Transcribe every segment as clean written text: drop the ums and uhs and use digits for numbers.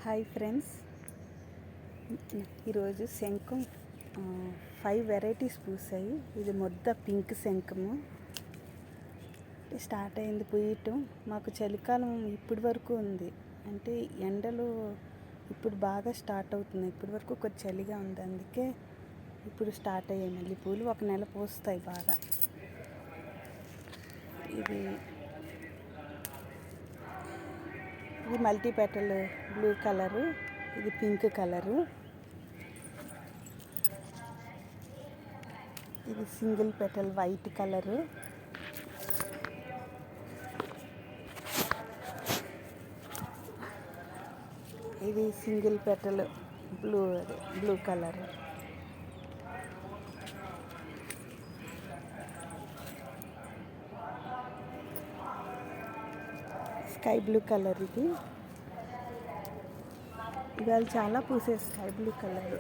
Hi friends, ఈరోజు శంఖం 5 varieties పూసాయి. ఇది మొద్ద పింక్ శంఖము స్టార్ట్ అయింది పూయటం. మాకు చలికాలం ఇప్పటి వరకు ఉంది, అంటే ఎండలు ఇప్పుడు బాగా స్టార్ట్ అవుతున్నాయి. ఇప్పటి వరకు కొంచెం చలిగా ఉంది, అందుకే ఇప్పుడు స్టార్ట్ అయ్యాయి మళ్ళీ పూలు. ఒక నెల పూస్తాయి బాగా. ఇది మల్టీ పెటల్ బ్లూ కలరు, ఇది పింక్ కలరు, ఇది సింగిల్ పెటల్ వైట్ కలరు, ఇది single petal blue colour, sky blue colour. ఇది ఇవాళ చాలా పూసే స్కై బ్లూ కలర్.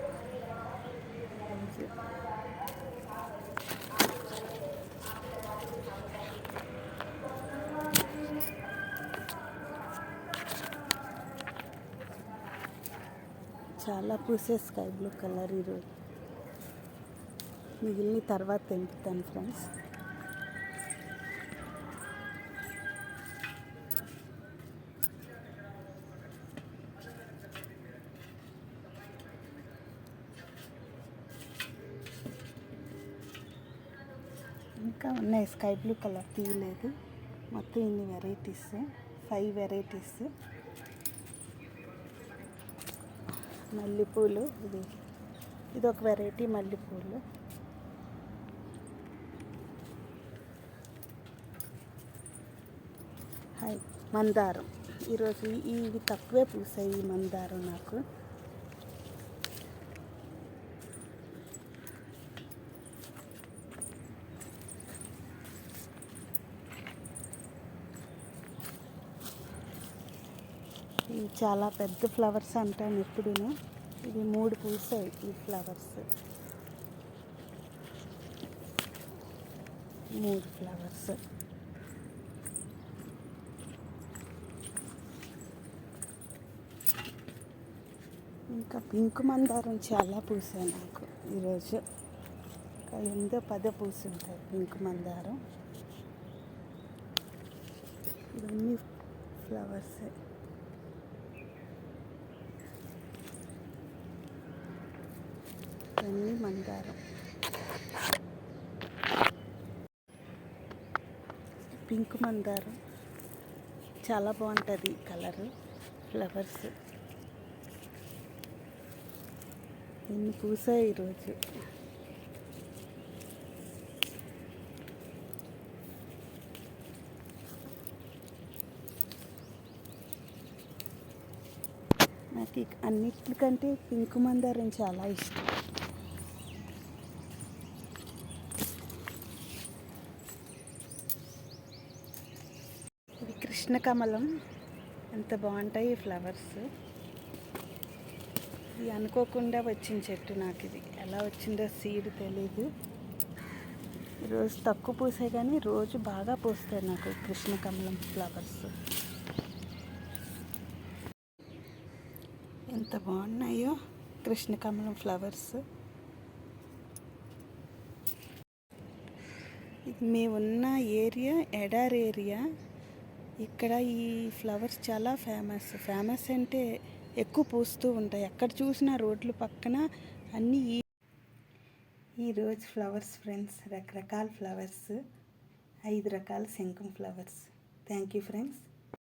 చాలా పూసే స్కై బ్లూ కలర్. ఈరోజు మిగిలిన తర్వాత తెంపుతాను ఫ్రెండ్స్. ఇంకా ఉన్నాయి, స్కై బ్లూ కలర్ తీయలేదు. మొత్తం ఇన్ని వెరైటీస్, 5 వెరైటీస్. మల్లెపూలు, ఇది ఒక వెరైటీ మల్లెపూలు. మందారం. ఈరోజు ఇవి తక్కువే పూసాయి ఈ మందారం నాకు. ఇవి చాలా పెద్ద ఫ్లవర్స్ అంటాను ఎప్పుడును. ఇవి 3 పూసాయి ఈ ఫ్లవర్స్, 3 ఫ్లవర్స్. ఇంకా పింక్ మందారం చాలా పూసాయి నాకు ఈరోజు. ఇంకా 8-10 పూసుంటాయి పింక్ మందారం. ఇవన్నీ ఫ్లవర్సే. ఇవన్నీ మందారం. పింక్ మందారం చాలా బాగుంటుంది కలరు, ఫ్లవర్స్. ఇన్ని పూసాయి ఈరోజు. నాకు అన్నిటికంటే పింక్ మందారం చాలా ఇష్టం. ఇది కృష్ణకమలం. ఎంత బాగుంటాయి ఈ ఫ్లవర్స్. ఇది అనుకోకుండా వచ్చిన చెట్టు నాకు. ఇది ఎలా వచ్చిందో సీడ్ తెలీదు. ఈరోజు తక్కువ పూసాయి, కానీ రోజు బాగా పూస్తాయి నాకు కృష్ణకమలం ఫ్లవర్స్. ఎంత బాగున్నాయో కృష్ణకమలం ఫ్లవర్స్. ఇది మేమున్న ఏరియా ఎడార్ ఏరియా. ఇక్కడ ఈ ఫ్లవర్స్ చాలా ఫేమస్ అంటే ఎక్కువ పూస్తూ ఉంటాయి. ఎక్కడ చూసినా రోడ్ల పక్కన అన్నీ ఈ రోజ్ ఫ్లవర్స్ ఫ్రెండ్స్. రకరకాల ఫ్లవర్స్, 5 రకాల శంఖం ఫ్లవర్స్. Thank you friends.